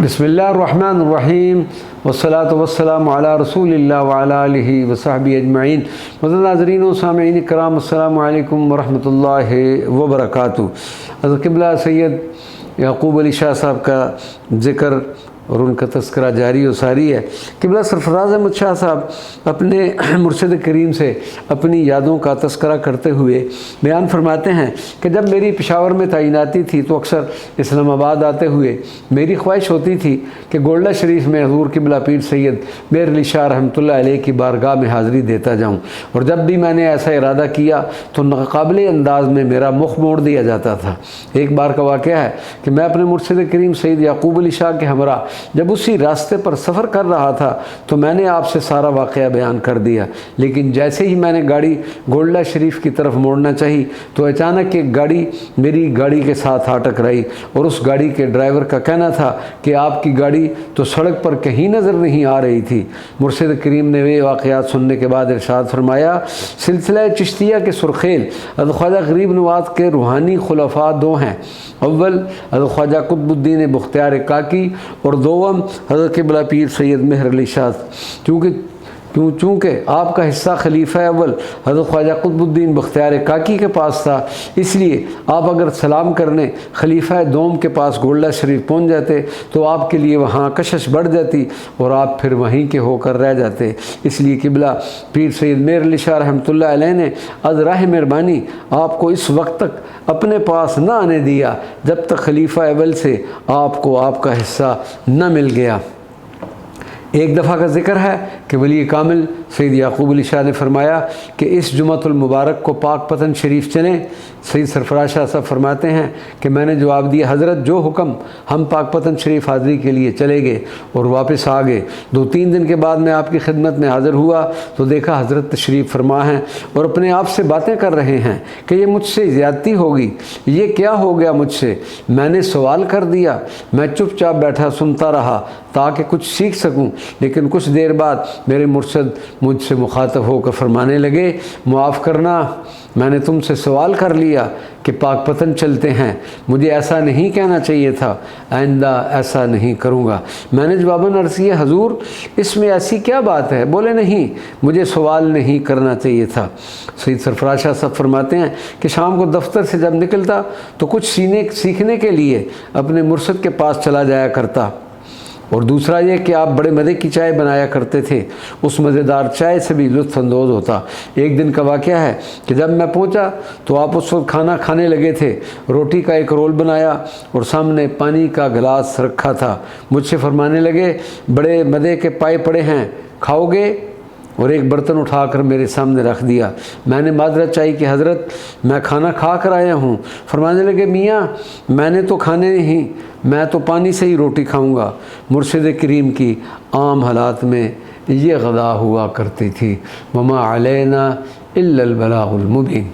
बिस्मिल्लाहिर्रहमानिर्रहीम वस्सलातु वस्सलामु अला रसूलिल्लाह व अला आलिहि व सहबिहि अजमईन। मुअज़्ज़ज़ नाज़रीन व सामिईन इकराम, अस्सलामु अलैकुम व रहमतुल्लाहि व बरकातुहू। हज़रत क़िबला सैयद याक़ूब अली शाह साहब का ज़िक्र और उनका तज़किरा जारी व सारी है। क़िबला सरफ़राज़ अहमद शाह साहब अपने मुर्शिद करीम से अपनी यादों का तज़किरा करते हुए बयान फरमाते हैं कि जब मेरी पेशावर में तैनाती थी तो अक्सर इस्लामाबाद आते हुए मेरी ख्वाहिश होती थी कि गोल्डा शरीफ में हज़ूर क़िबला पीर सैयद मेहर अली शाह रहमतुल्लाह अलैह की बारगाह में हाज़िरी देता जाऊँ, और जब भी मैंने ऐसा इरादा किया तो नाक़ाबिल अंदाज़ में मेरा मुख मोड़ दिया जाता था। एक बार का वाक़या है कि मैं अपने मुर्शिद करीम सैयद याक़ूब अली शाह के हमरा जब उसी रास्ते पर सफ़र कर रहा था तो मैंने आपसे सारा वाक़या बयान कर दिया, लेकिन जैसे ही मैंने गाड़ी गोल्डा शरीफ की तरफ मोड़ना चाही तो अचानक एक गाड़ी मेरी गाड़ी के साथ आ टकराई, और उस गाड़ी के ड्राइवर का कहना था कि आपकी गाड़ी तो सड़क पर कहीं नज़र नहीं आ रही थी। मुर्शिद करीम ने वे वाक़यात सुनने के बाद इरशाद फरमाया, सिलसिला चिश्तिया के सुरखेल हज़रत ख्वाजा गरीब नवाज़ के रूहानी खुलफा दो हैं। अव्वल हज़रत ख्वाजा कुतुबुद्दीन बख्तियार काकी और दोम हज़रत क़िबला पीर सैयद मेहर अली शाह। चूँकि आपका हिस्सा खलीफा अव्वल हज़रत ख्वाजा कुतुबुद्दीन बख्तियार काकी के पास था, इसलिए आप अगर सलाम करने खलीफा दोम के पास गोल्डा शरीफ पहुँच जाते तो आपके लिए वहाँ कशिश बढ़ जाती और आप फिर वहीं के होकर रह जाते। इसलिए क़िबला पीर सैयद मेहर अली शाह रहमतुल्लाह अलैह ने अज़ राह मेहरबानी आपको इस वक्त तक अपने पास न आने दिया जब तक खलीफा अव्वल से आपको आपका हिस्सा न मिल गया। एक दफ़ा का ज़िक्र है कि वली कामिल सैयद याक़ूब अली शाह ने फरमाया कि इस जुमअतुल मुबारक को पाक पतन शरीफ चलें। सैयद सरफराज शाह साहब फरमाते हैं कि मैंने जवाब दिया, हज़रत जो हुक्म। हम पाक पतन शरीफ हाज़िरी के लिए चले गए और वापस आ गए। 2-3 दिन के बाद मैं आपकी खिदमत में हाज़िर हुआ तो देखा हज़रत तशरीफ़ फरमा हैं और अपने आप से बातें कर रहे हैं कि ये मुझसे ज़्यादती होगी, ये क्या हो गया मुझसे। मैंने सवाल कर दिया, मैं चुपचाप बैठा सुनता रहा ताकि कुछ सीख सकूं, लेकिन कुछ देर बाद मेरे मुर्शिद मुझसे मुखातब होकर फरमाने लगे, मुआफ़ करना, मैंने तुमसे सवाल कर लिया कि पाक पतन चलते हैं, मुझे ऐसा नहीं कहना चाहिए था, आइंदा ऐसा नहीं करूँगा। मैंने जवाबन अर्ज़ किया, हजूर इसमें ऐसी क्या बात है। बोले नहीं, मुझे सवाल नहीं करना चाहिए था। सैयद सरफराज शाह साहब फरमाते हैं कि शाम को दफ्तर से जब निकलता तो कुछ सीखने के लिए अपने मुर्शिद के पास चला जाया करता, और दूसरा ये कि आप बड़े मज़े की चाय बनाया करते थे, उस मज़ेदार चाय से भी लुत्फ़अंदोज़ होता। एक दिन का वाक़या है कि जब मैं पहुंचा तो आप उस वक्त खाना खाने लगे थे। रोटी का एक रोल बनाया और सामने पानी का गिलास रखा था। मुझसे फरमाने लगे, बड़े मज़े के पाए पड़े हैं, खाओगे? और एक बर्तन उठाकर मेरे सामने रख दिया। मैंने माजरत चाहिए कि हज़रत मैं खाना खा कर आया हूँ। फरमाने लगे, मियाँ मैंने तो खाने नहीं, मैं तो पानी से ही रोटी खाऊंगा। मुर्शिद करीम की आम हालात में ये ग़ज़ा हुआ करती थी, वमा अलैना इल्लल बलागुल मुबीन।